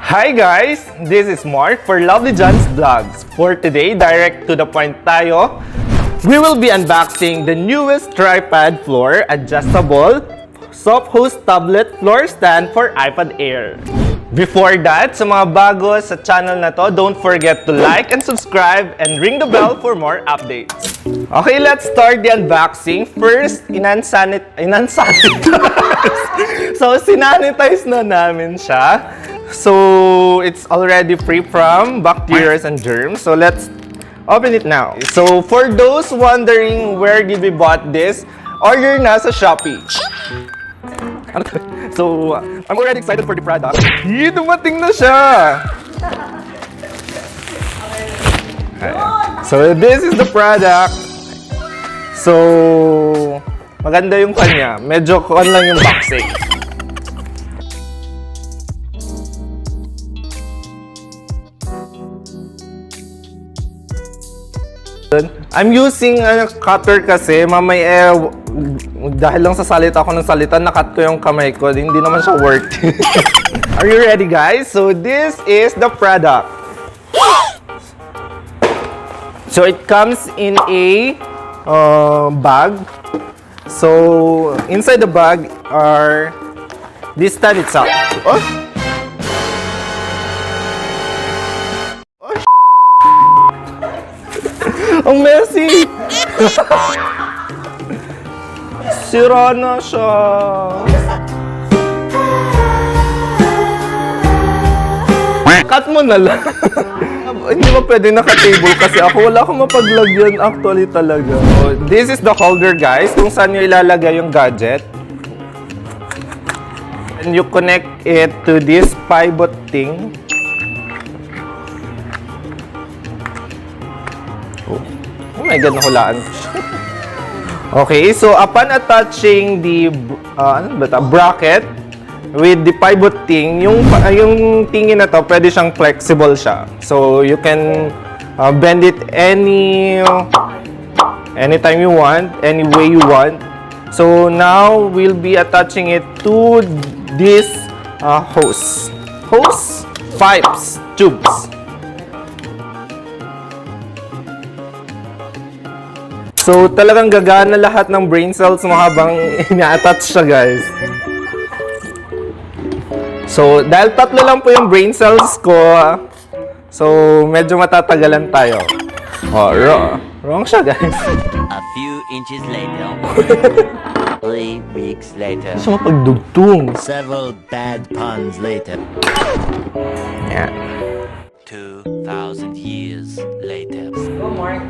Hi guys! This is Mark for Lovely John's Vlogs. For today, direct to the point tayo. We will be unboxing the newest tripod floor adjustable soft host tablet floor stand for iPad Air. Before that, sa mga bago sa channel na to, don't forget to like and subscribe and ring the bell for more updates. Okay, let's start the unboxing. First, So, sinanitize na namin siya. So, it's already free from bacteria and germs. So, let's open it now. So, for those wondering where did we bought this, order na sa Shopee. So, I'm already excited for the product. Yee, dumating na siya! Okay. So, this is the product. So, maganda yung kanya. Medyo kuan lang yung boxing. I'm using a cutter kasi mamaya dahil lang sa salita ako ng salita, nakat ko yung kamay ko. Hindi naman siya worth. Are you ready, guys? So this is the product. So it comes in a bag. So inside the bag are this stand itself. Oh! Ang messy! Sira na siya. Cut mo na lang. Hindi ba pwede naka-table kasi ako wala akong mapaglagyan actually talaga. So, this is the holder, guys, kung saan nyo ilalagay yung gadget. And you connect it to this pivot thing. Oh my God, nahulaan ko siya. Okay, so upon attaching the bracket with the pivot thing, yung tingin na to, pwede siyang flexible siya. So you can bend it anytime you want, any way you want. So now we'll be attaching it to this hose, pipes, tubes. So, talagang gagana lahat ng brain cells mo habang ina-attach siya, guys. So, dahil tatlo lang po yung brain cells ko, so, medyo matatagalan tayo. Oh, wrong siya, guys. A few inches later. 3 weeks later. Hindi siya mapagdugtong. Several bad puns later. Yeah. 2,000 years later. Go, Mark.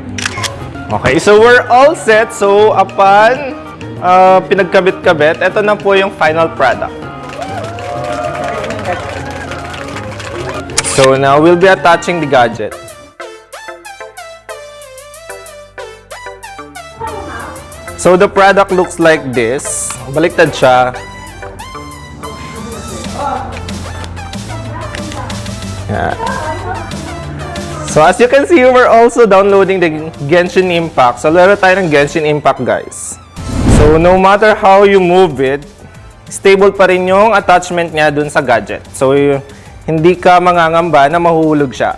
Okay, so we're all set. So, upon pinagkabit-kabit, ito na po yung final product. So, now we'll be attaching the gadget. So, the product looks like this. Baliktad siya. Yeah. So as you can see, we're also downloading the Genshin Impact. So laro tayo ng Genshin Impact, guys. So no matter how you move it, stable pa rin yung attachment niya dun sa gadget. So hindi ka mangangamba na mahuhulog siya.